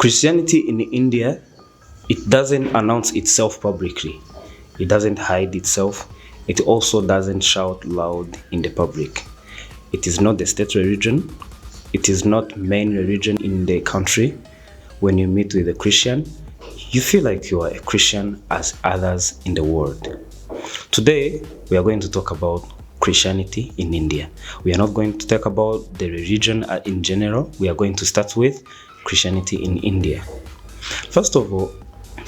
Christianity in India, it doesn't announce itself publicly. It doesn't hide itself. It also doesn't shout loud in the public. It is not the state religion. It is not main religion in the country. When you meet with a Christian, you feel like you are a Christian as others in the world. Today, we are going to talk about Christianity in India. We are not going to talk about the religion in general. We are going to start with Christianity in India. First of all,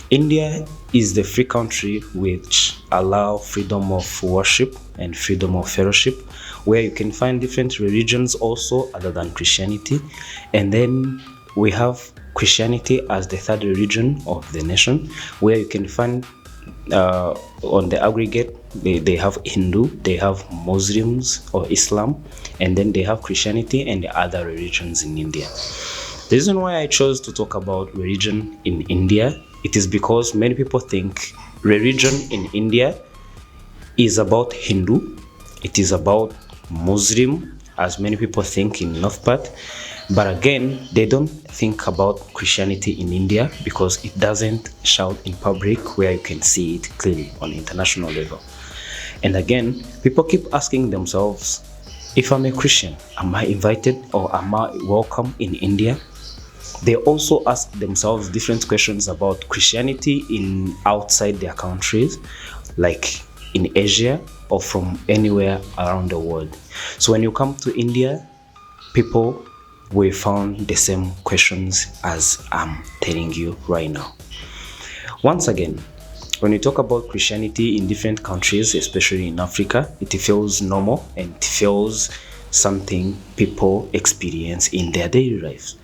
India is the free country which allow freedom of worship and freedom of fellowship, where you can find different religions also other than Christianity. And then we have Christianity as the third religion of the nation, where you can find on the aggregate, they have Hindu, they have Muslims or Islam, and then they have Christianity and the other religions in India. The reason why I chose to talk about religion in India, it is because many people think religion in India is about Hindu, it is about Muslim, as many people think in North part. But again, they don't think about Christianity in India because it doesn't shout in public where you can see it clearly on international level. And again, people keep asking themselves, if I'm a Christian, am I invited or am I welcome in India? They also ask themselves different questions about Christianity in outside their countries, like in Asia or from anywhere around the world. So when you come to India, people will find the same questions as I'm telling you right now. Once again, when you talk about Christianity in different countries, especially in Africa, it feels normal and it feels something people experience in their daily lives.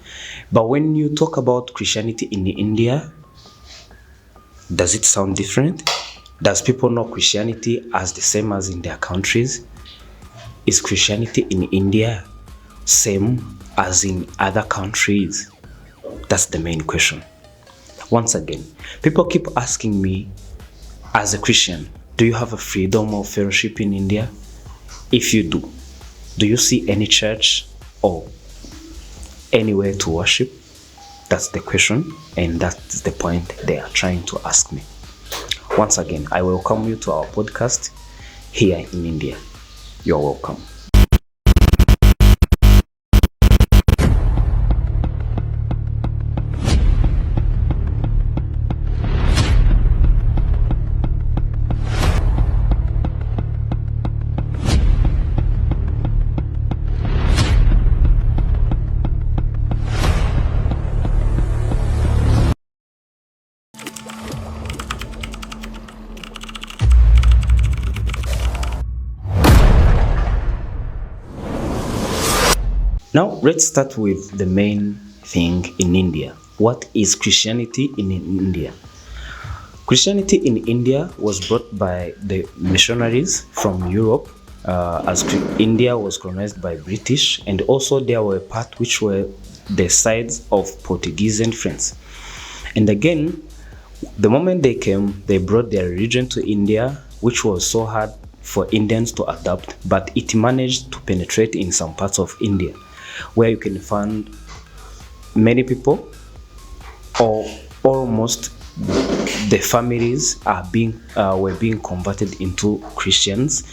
But when you talk about Christianity in India, does it sound different? Does people know Christianity as the same as in their countries? Is Christianity in India same as in other countries? That's the main question. Once again, people keep asking me, as a Christian, do you have a freedom of fellowship in India? If you do you see any church or anywhere to worship? That's the question, and that's the point they are trying to ask me. Once again, I welcome you to our podcast here in India. You're welcome. Now, let's start with the main thing in India. What is Christianity in India? Christianity in India was brought by the missionaries from Europe, as India was colonized by British, and also there were part which were the sides of Portuguese and French. And again, the moment they came, they brought their religion to India, which was so hard for Indians to adopt, but it managed to penetrate in some parts of India, where you can find many people, or almost the families were being converted into Christians,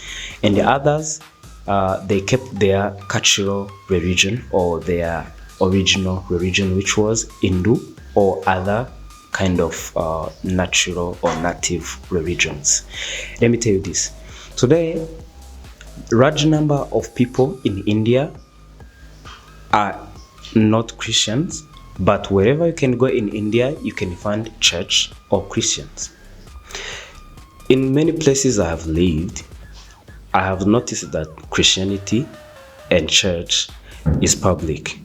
and the others they kept their cultural religion or their original religion, which was Hindu or other kind of natural or native religions. Let me tell you this. Today, large number of people in India are not Christians, but wherever you can go in India, you can find church or Christians. In many places I have lived, I have noticed that Christianity and church is public.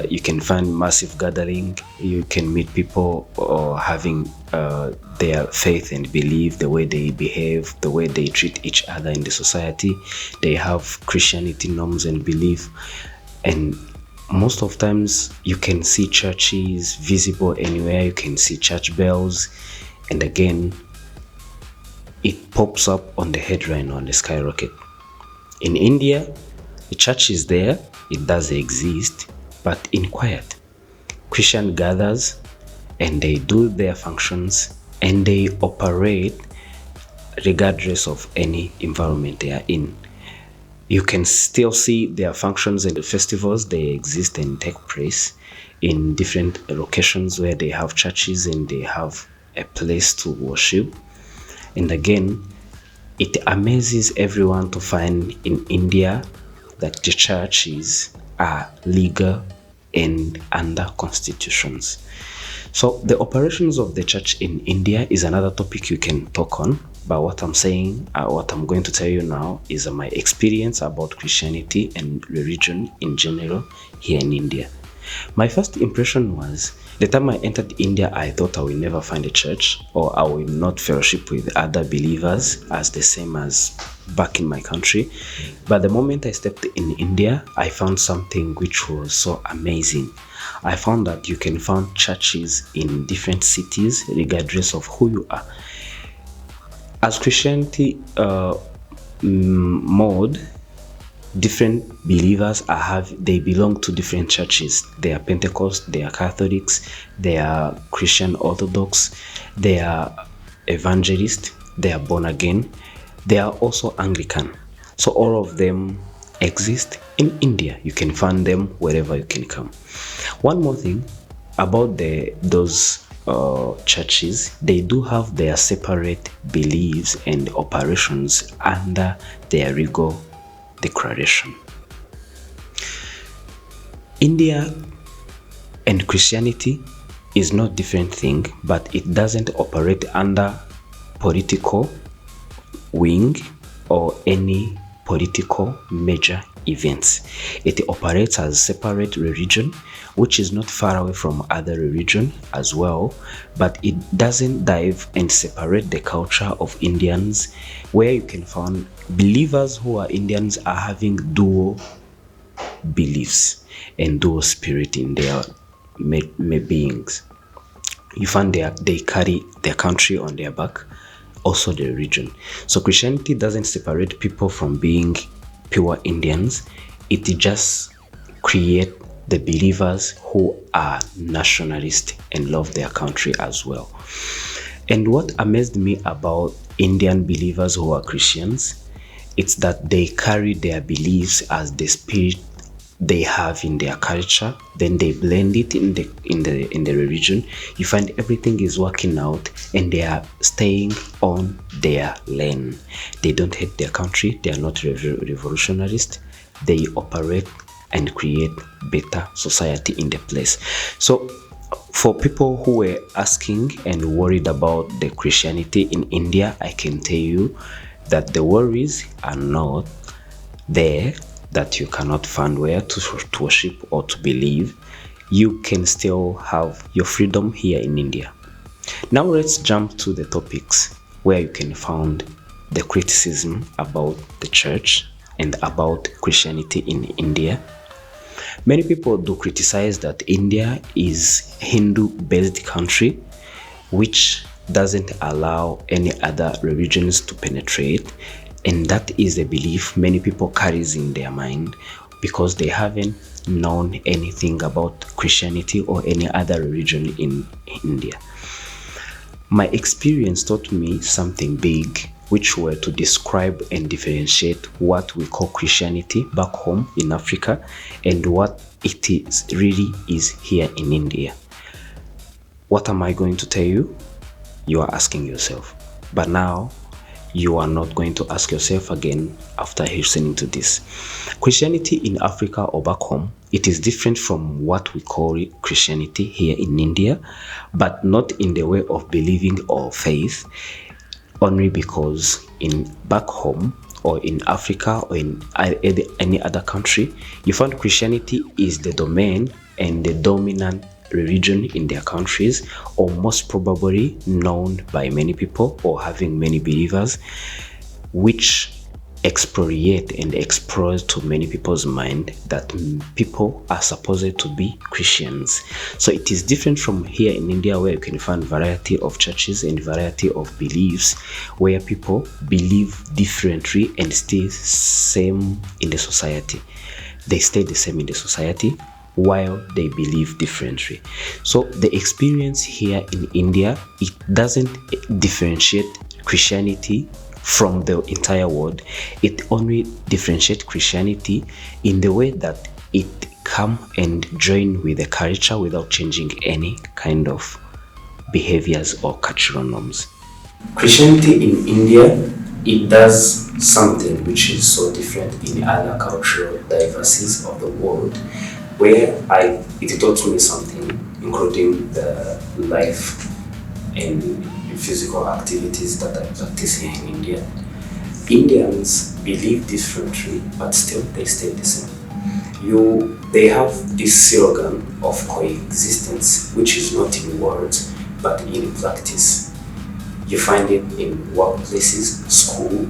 You can find massive gathering, you can meet people having their faith and belief, the way they behave, the way they treat each other in the society. They have Christianity norms and belief. And most of times you can see churches visible anywhere. You can see church bells, and again it pops up on the headline on the skyrocket. In India, the church is there, it does exist, but in quiet. Christian gathers and they do their functions and they operate regardless of any environment they are in. You can still see their functions and the festivals. They exist and take place in different locations where they have churches and they have a place to worship. And again, it amazes everyone to find in India that the churches are legal and under constitutions. So the operations of the church in India is another topic you can talk on, but what I'm going to tell you now is my experience about Christianity and religion in general here in India. My first impression was, the time I entered India, I thought I will never find a church, or I will not fellowship with other believers as the same as back in my country. But the moment I stepped in India, I found something which was so amazing. I found that you can find churches in different cities regardless of who you are. As Christianity mode, different believers they belong to different churches. They are Pentecost, they are Catholics, they are Christian Orthodox, they are Evangelist, they are born again, they are also Anglican. So all of them exist in India. You can find them wherever you can come. One more thing about those churches, they do have their separate beliefs and operations under their legal declaration. India and Christianity is not different thing, but it doesn't operate under political wing or any political major events. It operates as separate religion, which is not far away from other religion as well, but it doesn't dive and separate the culture of Indians, where you can find believers who are Indians are having dual beliefs and dual spirit in their beings. You find they carry their country on their back, also the religion. So Christianity doesn't separate people from being pure Indians. It just create the believers who are nationalist and love their country as well. And what amazed me about Indian believers who are Christians, it's that they carry their beliefs as the spirit they have in their culture, then they blend it in the religion. You find everything is working out and they are staying on their lane. They don't hate their country, they are not revolutionarist. They operate and create better society in the place. So for people who were asking and worried about the Christianity in India, I can tell you that the worries are not there, that you cannot find where to worship or to believe. You can still have your freedom here in India. Now let's jump to the topics where you can find the criticism about the church and about Christianity in India. Many people do criticize that India is Hindu-based country, which doesn't allow any other religions to penetrate. And that is a belief many people carries in their mind because they haven't known anything about Christianity or any other religion in India. My experience taught me something big, which were to describe and differentiate what we call Christianity back home in Africa and what it really is here in India. What am I going to tell you? You are asking yourself. But now, you are not going to ask yourself again after listening to this. Christianity in Africa or back home, it is different from what we call Christianity here in India, but not in the way of believing or faith, only because in back home or in Africa or in any other country, you find Christianity is the domain and the dominant religion in their countries, or most probably known by many people or having many believers, which expropriate and expose to many people's mind that people are supposed to be Christians. So it is different from here in India, where you can find variety of churches and variety of beliefs where people believe differently and stay same in the society. They stay the same in the society. while they believe differently. So the experience here in India, it doesn't differentiate Christianity from the entire world. It only differentiates Christianity in the way that it come and join with the culture without changing any kind of behaviors or cultural norms. Christianity in India, it does something which is so different in other cultural diversities of the world, where it taught me something, including the life and physical activities that I practice here in India. Indians believe differently, but still they stay the same. They have this slogan of coexistence, which is not in words but in practice. You find it in workplaces, school,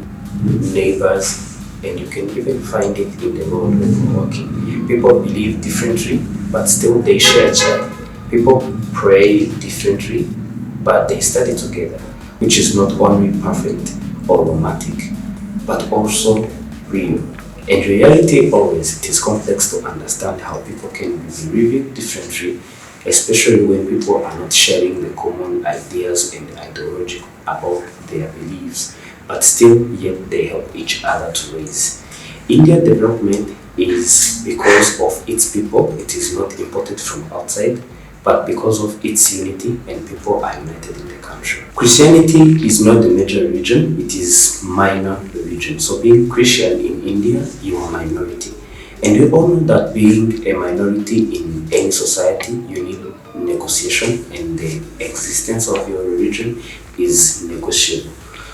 neighbors, and you can even find it in the road when you're walking. People believe differently, but still they share each other. People pray differently, but they study together, which is not only perfect or romantic, but also real. In reality, always it is complex to understand how people can be believing differently, especially when people are not sharing the common ideas and ideology about their beliefs, but still yet they help each other to raise. Indian development is because of its people. It is not imported from outside, but because of its unity and people are united in the country. Christianity is not the major religion, it is minor religion. So being Christian in India, you are a minority. And we all know that being a minority in any society, you need negotiation, and the existence of your religion is negotiable.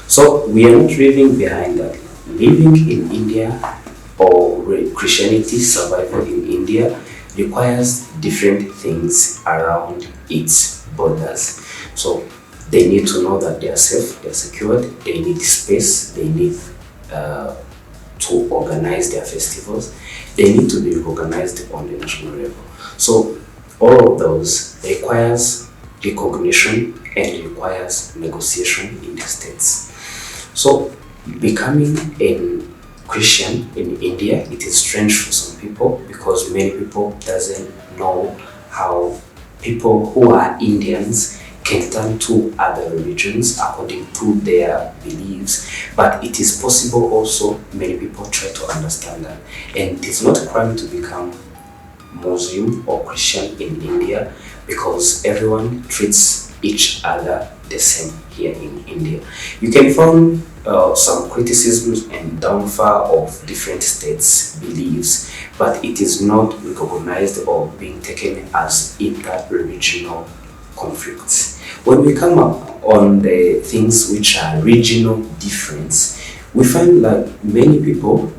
So we are not living behind that. Living in India or Christianity survival in India requires different things around its borders. So they need to know that they are safe, they are secured, they need space, they need to organize their festivals, they need to be recognized on the national level. So all of those requires recognition and requires negotiation in the states. So becoming a Christian in India, it is strange for some people because many people doesn't know how people who are Indians can turn to other religions according to their beliefs. But it is possible also, many people try to understand that. And it is not a crime to become Muslim or Christian in India because everyone treats each other the same here in India. You can find some criticisms and downfall of different states' beliefs, but it is not recognized or being taken as inter-regional conflicts. When we come up on the things which are regional difference, we find like many people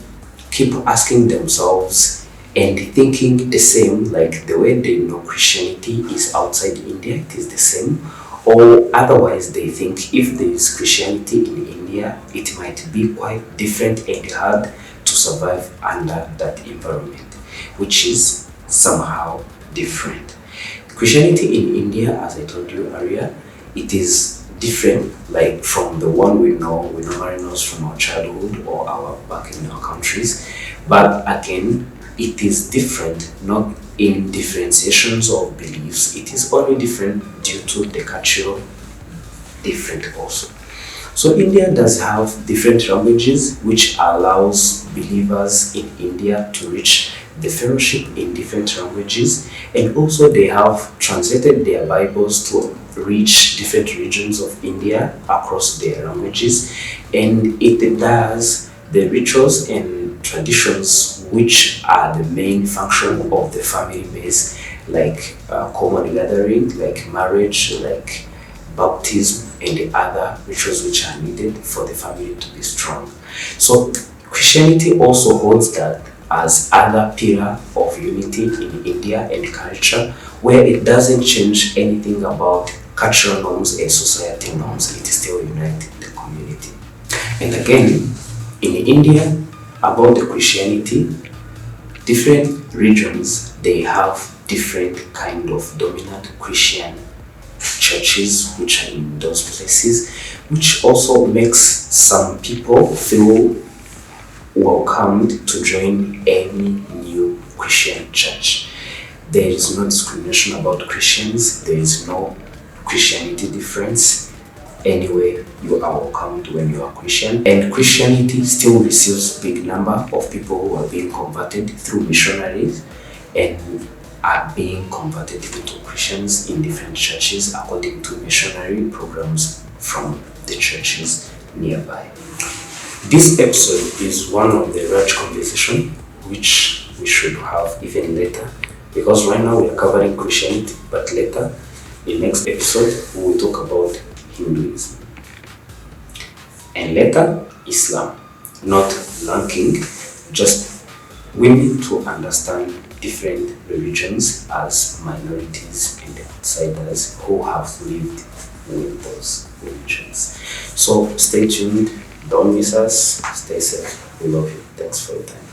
keep asking themselves and thinking the same, like the way they know Christianity is outside India, it is the same, or otherwise they think if there is Christianity in India, it might be quite different and hard to survive under that environment, which is somehow different. Christianity in India, as I told you earlier, it is different like from the one we normally know from our childhood or our back in our countries, but again, it is different not in differentiations of beliefs, it is only different due to the cultural different also. So India does have different languages which allows believers in India to reach the fellowship in different languages, and also they have translated their Bibles to reach different regions of India across their languages, and it does the rituals and traditions which are the main function of the family base, like common gathering, like marriage, like baptism, and the other rituals which are needed for the family to be strong. So Christianity also holds that as other pillar of unity in India and culture, where it doesn't change anything about cultural norms and society norms, it still unites the community. And again, in India, about the Christianity, different regions, they have different kind of dominant Christian churches which are in those places, which also makes some people feel welcomed to join any new Christian church. There is no discrimination about Christians. There is no Christianity difference. Anyway, you are welcomed when you are Christian. And Christianity still receives big number of people who are being converted through missionaries and are being converted into Christians in different churches according to missionary programs from the churches nearby. This episode is one of the large conversation which we should have even later, because right now we are covering Christianity, but later, in next episode, we will talk about Hinduism. And later, Islam. Not ranking, just we need to understand different religions as minorities and outsiders who have lived with those religions. So stay tuned, don't miss us, stay safe, we love you, thanks for your time.